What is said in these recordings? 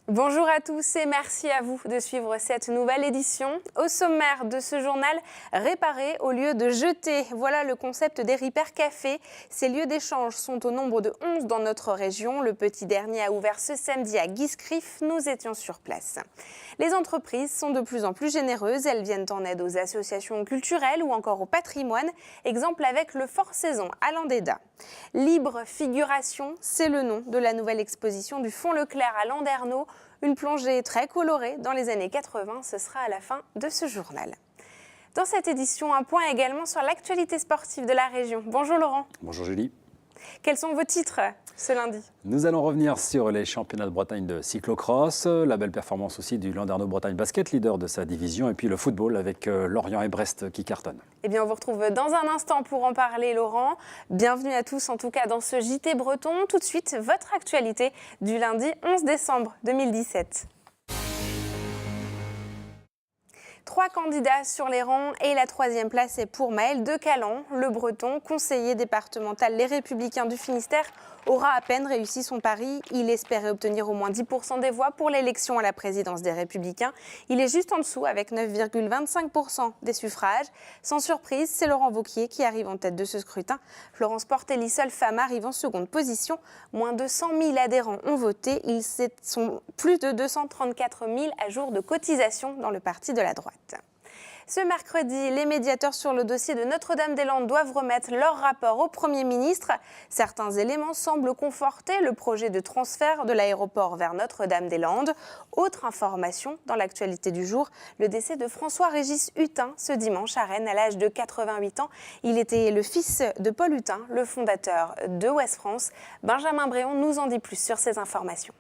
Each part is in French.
Bonjour à tous et merci à vous de suivre cette nouvelle édition. Au sommaire de ce journal, réparer au lieu de jeter. Voilà le concept des Repair Cafés. Ces lieux d'échange sont au nombre de 11 dans notre région. Le petit dernier a ouvert ce samedi à Guiscriff. Nous étions sur place. Les entreprises sont de plus en plus généreuses. Elles viennent en aide aux associations culturelles ou encore au patrimoine. Exemple avec le Fort Saison à Landéda. Libre Figuration, c'est le nom de la nouvelle exposition du Fonds Leclerc à Landerneau. Une plongée très colorée dans les années 80, ce sera à la fin de ce journal. Dans cette édition, un point également sur l'actualité sportive de la région. Bonjour Laurent. Bonjour Julie. Quels sont vos titres ce lundi? Nous allons revenir sur les championnats de Bretagne de cyclocross, la belle performance aussi du Landerneau Bretagne Basket, leader de sa division, et puis le football avec Lorient et Brest qui cartonnent. Eh bien, on vous retrouve dans un instant pour en parler, Laurent. Bienvenue à tous, en tout cas, dans ce JT Breton. Tout de suite, votre actualité du lundi 11 décembre 2017. 3 candidats sur les rangs et la 3e place est pour Maël Decalan. Le Breton, conseiller départemental Les Républicains du Finistère, aura à peine réussi son pari. Il espérait obtenir au moins 10% des voix pour l'élection à la présidence des Républicains. Il est juste en dessous avec 9,25% des suffrages. Sans surprise, c'est Laurent Wauquiez qui arrive en tête de ce scrutin. Florence Portelli, seule femme, arrive en seconde position. Moins de 100 000 adhérents ont voté. Ils sont plus de 234 000 à jour de cotisation dans le parti de la droite. Ce mercredi, les médiateurs sur le dossier de Notre-Dame-des-Landes doivent remettre leur rapport au Premier ministre. Certains éléments semblent conforter le projet de transfert de l'aéroport vers Notre-Dame-des-Landes. Autre information dans l'actualité du jour, le décès de François-Régis Hutin ce dimanche à Rennes à l'âge de 88 ans. Il était le fils de Paul Hutin, le fondateur de Ouest France. Benjamin Bréon nous en dit plus sur ces informations.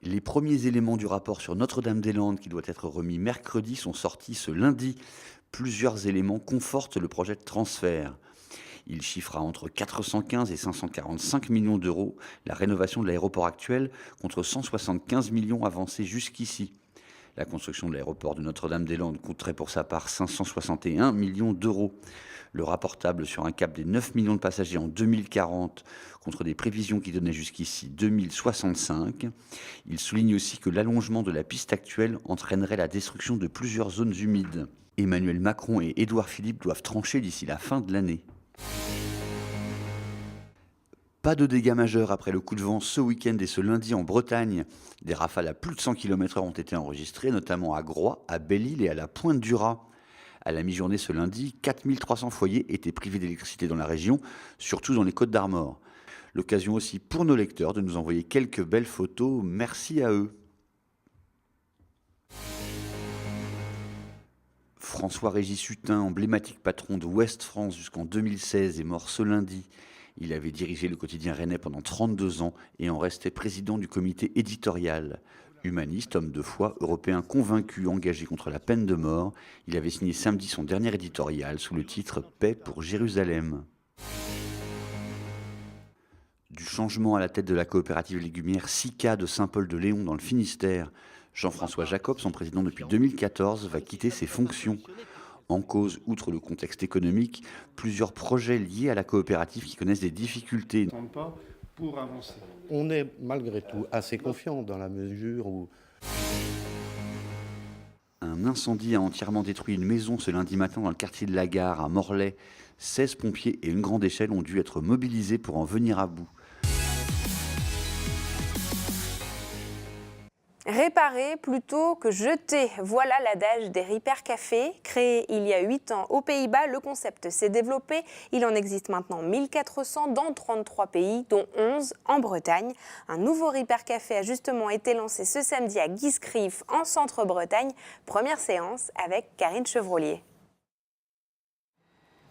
Les premiers éléments du rapport sur Notre-Dame-des-Landes qui doit être remis mercredi sont sortis ce lundi. Plusieurs éléments confortent le projet de transfert. Il chiffre à entre 415 et 545 millions d'euros la rénovation de l'aéroport actuel contre 175 millions avancés jusqu'ici. La construction de l'aéroport de Notre-Dame-des-Landes coûterait pour sa part 561 millions d'euros. Le rapport table sur un cap des 9 millions de passagers en 2040 contre des prévisions qui donnaient jusqu'ici 2065. Il souligne aussi que l'allongement de la piste actuelle entraînerait la destruction de plusieurs zones humides. Emmanuel Macron et Édouard Philippe doivent trancher d'ici la fin de l'année. Pas de dégâts majeurs après le coup de vent ce week-end et ce lundi en Bretagne. Des rafales à plus de 100 km/h ont été enregistrées, notamment à Groix, à Belle-Île et à la Pointe du Raz. À la mi-journée ce lundi, 4300 foyers étaient privés d'électricité dans la région, surtout dans les Côtes-d'Armor. L'occasion aussi pour nos lecteurs de nous envoyer quelques belles photos. Merci à eux. François-Régis Hutin, emblématique patron de Ouest France jusqu'en 2016, est mort ce lundi. Il avait dirigé le quotidien rennais pendant 32 ans et en restait président du comité éditorial. Humaniste, homme de foi, européen convaincu, engagé contre la peine de mort, il avait signé samedi son dernier éditorial sous le titre « Paix pour Jérusalem ». Du changement à la tête de la coopérative légumière Sika de Saint-Paul-de-Léon dans le Finistère, Jean-François Jacob, son président depuis 2014, va quitter ses fonctions. En cause, outre le contexte économique, plusieurs projets liés à la coopérative qui connaissent des difficultés. Pour avancer. On est malgré tout assez confiant dans la mesure où... Un incendie a entièrement détruit une maison ce lundi matin dans le quartier de la Gare à Morlaix. 16 pompiers et une grande échelle ont dû être mobilisés pour en venir à bout. Réparer plutôt que jeter, voilà l'adage des Repair Cafés. Créé il y a 8 ans aux Pays-Bas, le concept s'est développé. Il en existe maintenant 1400 dans 33 pays, dont 11 en Bretagne. Un nouveau Repair Café a justement été lancé ce samedi à Guiscriff, en Centre-Bretagne. Première séance avec Karine Chevrolier.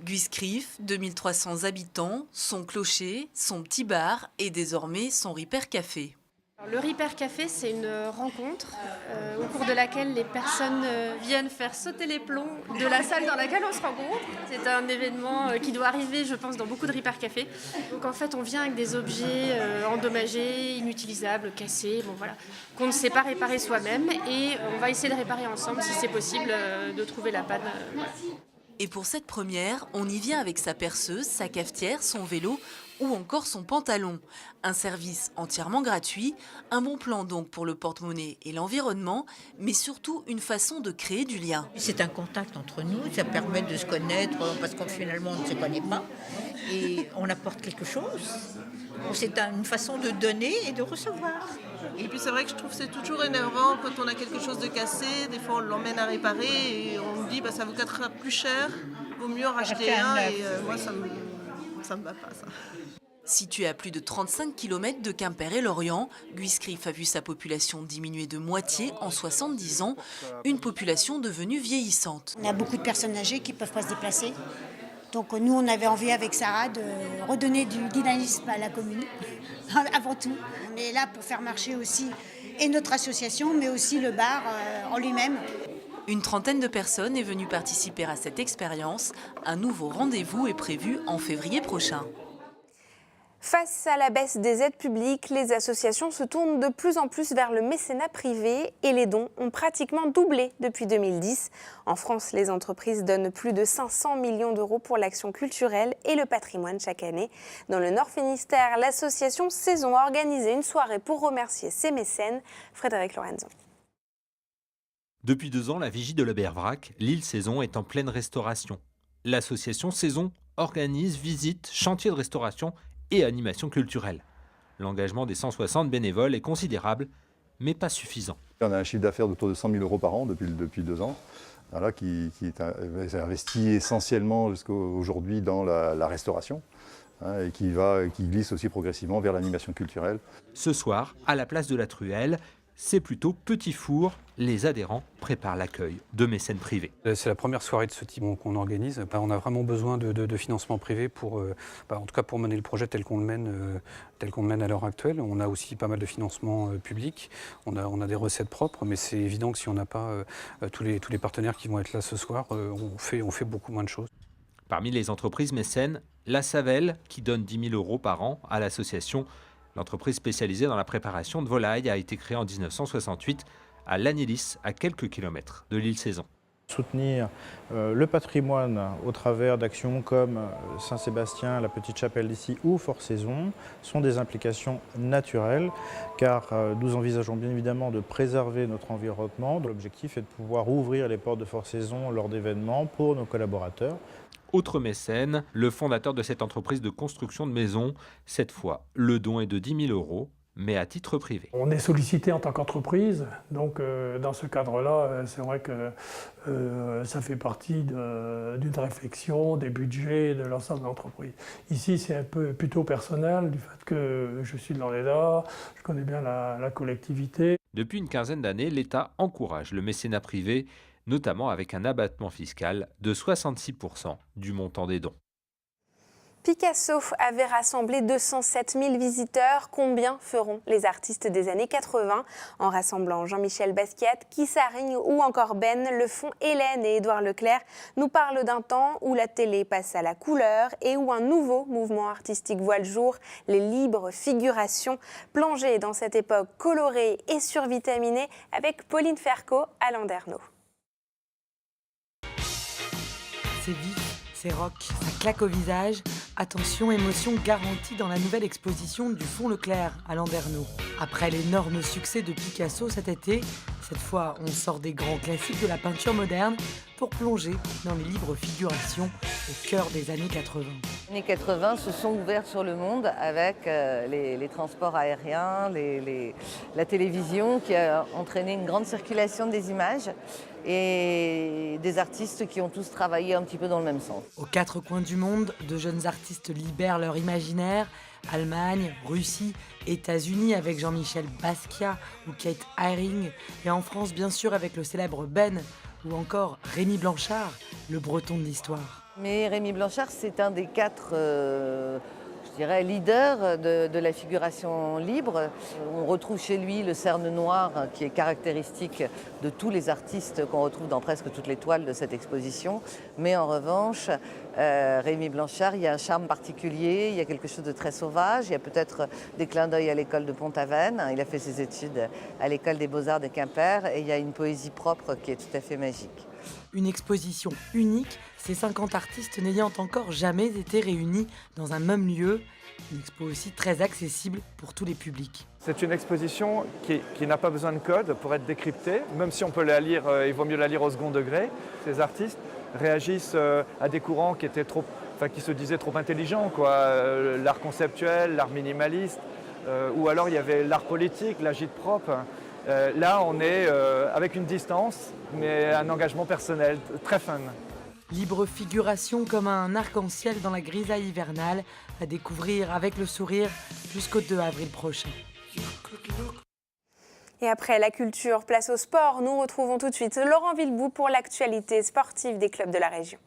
Guiscriff, 2300 habitants, son clocher, son petit bar et désormais son Repair Café. Le Repair Café, c'est une rencontre au cours de laquelle les personnes viennent faire sauter les plombs de la salle dans laquelle on se rencontre. C'est un événement qui doit arriver, je pense, dans beaucoup de Repair Café. Donc en fait, on vient avec des objets endommagés, inutilisables, cassés, bon, voilà, qu'on ne sait pas réparer soi-même et on va essayer de réparer ensemble si c'est possible, de trouver la panne. Voilà. Et pour cette première, on y vient avec sa perceuse, sa cafetière, son vélo ou encore son pantalon. Un service entièrement gratuit, un bon plan donc pour le porte-monnaie et l'environnement, mais surtout une façon de créer du lien. C'est un contact entre nous, ça permet de se connaître parce qu'on finalement on ne se connaît pas et on apporte quelque chose. C'est une façon de donner et de recevoir. Et puis c'est vrai que je trouve que c'est toujours énervant quand on a quelque chose de cassé, des fois on l'emmène à réparer et on me dit ça vous coûtera plus cher, vaut mieux en racheter un et moi ça me va pas ça. Situé à plus de 35 km de Quimper et Lorient, Guiscrif a vu sa population diminuer de moitié en 70 ans, une population devenue vieillissante. On a beaucoup de personnes âgées qui ne peuvent pas se déplacer. Donc nous, on avait envie avec Sarah de redonner du dynamisme à la commune, avant tout. On est là pour faire marcher aussi et notre association, mais aussi le bar en lui-même. Une trentaine de personnes est venue participer à cette expérience. Un nouveau rendez-vous est prévu en février prochain. Face à la baisse des aides publiques, les associations se tournent de plus en plus vers le mécénat privé et les dons ont pratiquement doublé depuis 2010. En France, les entreprises donnent plus de 500 millions d'euros pour l'action culturelle et le patrimoine chaque année. Dans le Nord Finistère, l'association Saison a organisé une soirée pour remercier ses mécènes. Frédéric Lorenzo. Depuis 2 ans, la vigie de la Bervrac, l'île Saison est en pleine restauration. L'association Saison organise visites, chantiers de restauration et animation culturelle. L'engagement des 160 bénévoles est considérable, mais pas suffisant. On a un chiffre d'affaires d'autour de 100 000 euros par an depuis 2 ans, voilà, qui est investi essentiellement jusqu'aujourd'hui dans la restauration et qui glisse aussi progressivement vers l'animation culturelle. Ce soir, à la place de la Truelle, c'est plutôt Petit Four. Les adhérents préparent l'accueil de mécènes privés. C'est la première soirée de ce type qu'on organise. On a vraiment besoin de financement privé pour, en tout cas pour mener le projet tel qu'on le mène à l'heure actuelle. On a aussi pas mal de financement public. On a des recettes propres, mais c'est évident que si on n'a pas tous les partenaires qui vont être là ce soir, on fait beaucoup moins de choses. Parmi les entreprises mécènes, la Savelle, qui donne 10 000 euros par an à l'association. L'entreprise spécialisée dans la préparation de volailles a été créée en 1968 à Lagnélis, à quelques kilomètres de l'île Saison. Soutenir le patrimoine au travers d'actions comme Saint-Sébastien, la Petite Chapelle d'ici ou Fort Saison sont des implications naturelles car nous envisageons bien évidemment de préserver notre environnement. L'objectif est de pouvoir ouvrir les portes de Fort Saison lors d'événements pour nos collaborateurs. Autre mécène, le fondateur de cette entreprise de construction de maisons. Cette fois, le don est de 10 000 euros, mais à titre privé. On est sollicité en tant qu'entreprise, donc dans ce cadre-là, c'est vrai que ça fait partie d'une réflexion, des budgets de l'ensemble de l'entreprise. Ici, c'est un peu plutôt personnel, du fait que je suis de l'Andéda, je connais bien la collectivité. Depuis une quinzaine d'années, l'État encourage le mécénat privé, notamment avec un abattement fiscal de 66% du montant des dons. Picasso avait rassemblé 207 000 visiteurs. Combien feront les artistes des années 80 ? En rassemblant Jean-Michel Basquiat, Guy Sarring ou encore Ben, le font Hélène et Édouard Leclerc nous parlent d'un temps où la télé passe à la couleur et où un nouveau mouvement artistique voit le jour, les libres figurations. Plongées dans cette époque colorée et survitaminée avec Pauline Ferco à Landerneau. C'est vif, c'est rock, ça claque au visage. Attention, émotion garantie dans la nouvelle exposition du Fonds Leclerc à Landerneau. Après l'énorme succès de Picasso cet été, cette fois on sort des grands classiques de la peinture moderne pour plonger dans les libres figurations au cœur des années 80. Les années 80 se sont ouverts sur le monde avec les transports aériens, la télévision qui a entraîné une grande circulation des images et des artistes qui ont tous travaillé un petit peu dans le même sens. Aux 4 coins du monde, de jeunes artistes libèrent leur imaginaire. Allemagne, Russie, États-Unis avec Jean-Michel Basquiat ou Kate Haring, et en France bien sûr avec le célèbre Ben ou encore Rémi Blanchard, le breton de l'histoire. Mais Rémi Blanchard, c'est un des 4 leader de la figuration libre. On retrouve chez lui le cerne noir qui est caractéristique de tous les artistes qu'on retrouve dans presque toutes les toiles de cette exposition. Mais en revanche, Rémi Blanchard, il y a un charme particulier, il y a quelque chose de très sauvage, il y a peut-être des clins d'œil à l'école de Pont-Aven. Il a fait ses études à l'école des Beaux-Arts de Quimper et il y a une poésie propre qui est tout à fait magique. Une exposition unique, ces 50 artistes n'ayant encore jamais été réunis dans un même lieu. Une expo aussi très accessible pour tous les publics. C'est une exposition qui n'a pas besoin de code pour être décryptée, même si on peut la lire, il vaut mieux la lire au second degré. Ces artistes réagissent à des courants qui se disaient trop intelligents, l'art conceptuel, l'art minimaliste, ou alors il y avait l'art politique, l'agit-prop. Là, on est avec une distance, mais un engagement personnel, très fun. Libre figuration comme un arc-en-ciel dans la grisaille hivernale, à découvrir avec le sourire jusqu'au 2 avril prochain. Et après la culture, place au sport, nous retrouvons tout de suite Laurent Villebout pour l'actualité sportive des clubs de la région.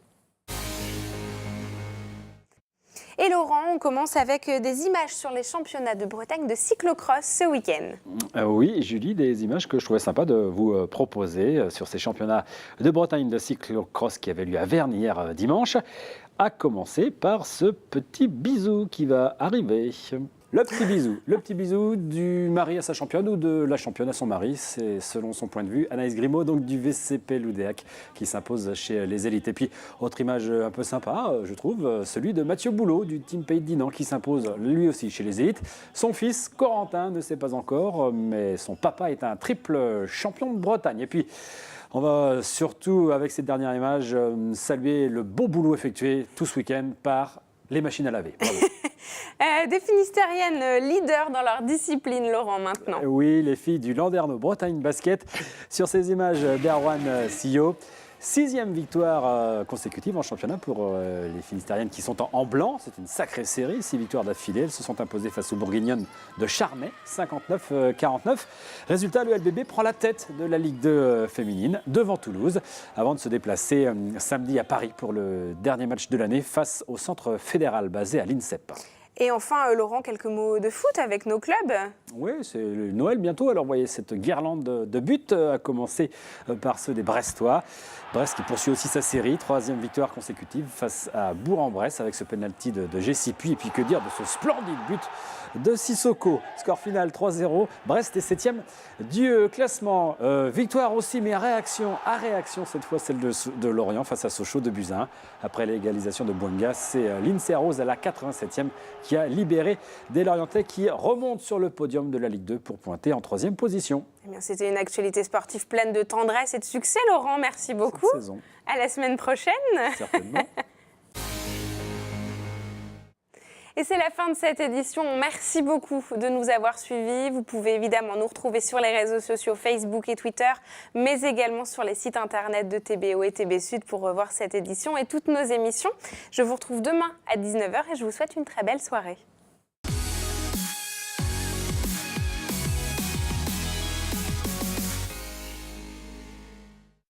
Et Laurent, on commence avec des images sur les championnats de Bretagne de cyclocross ce week-end. Oui, Julie, des images que je trouvais sympa de vous proposer sur ces championnats de Bretagne de cyclocross qui avaient lieu à Verne hier dimanche. À commencer par ce petit bisou qui va arriver. Le petit bisou du mari à sa championne ou de la championne à son mari, c'est selon son point de vue. Anaïs Grimaud, donc du VCP Loudéac, qui s'impose chez les élites. Et puis, autre image un peu sympa, je trouve, celui de Mathieu Boulot du Team Pays de Dinan, qui s'impose lui aussi chez les élites. Son fils, Corentin, ne sait pas encore, mais son papa est un triple champion de Bretagne. Et puis, on va surtout, avec cette dernière image, saluer le beau boulot effectué tout ce week-end par les machines à laver. Bravo. Des Finistériennes leaders dans leur discipline, Laurent, maintenant. Oui, les filles du Landerneau Bretagne Basket. Sur ces images d'Erwan Sillot. 6e victoire consécutive en championnat pour les Finistériennes qui sont en blanc. C'est une sacrée série, 6 victoires d'affilée. Elles se sont imposées face aux Bourguignonnes de Charnay, 59-49. Résultat, le LBB prend la tête de la Ligue 2 féminine devant Toulouse avant de se déplacer samedi à Paris pour le dernier match de l'année face au centre fédéral basé à l'INSEP. Et enfin, Laurent, quelques mots de foot avec nos clubs. Oui, c'est Noël bientôt. Alors, vous voyez cette guirlande de buts, à commencer par ceux des Brestois. Brest qui poursuit aussi sa série, 3e victoire consécutive face à Bourg-en-Bresse avec ce penalty de Gessipuis. Et puis, que dire de ce splendide but de Sissoko. Score final 3-0. Brest est 7e du classement. Victoire aussi, mais à réaction, cette fois celle de Lorient face à Sochaux de Buzyn. Après l'égalisation de Bouanga, c'est l'Inser Rose à la 87e qui a libéré des Lorientais qui remontent sur le podium de la Ligue 2 pour pointer en 3e position. Eh bien, c'était une actualité sportive pleine de tendresse et de succès, Laurent. Merci beaucoup. Cette saison. À la semaine prochaine. Certainement. Et c'est la fin de cette édition. Merci beaucoup de nous avoir suivis. Vous pouvez évidemment nous retrouver sur les réseaux sociaux Facebook et Twitter, mais également sur les sites internet de TBO et TB Sud pour revoir cette édition et toutes nos émissions. Je vous retrouve demain à 19h et je vous souhaite une très belle soirée.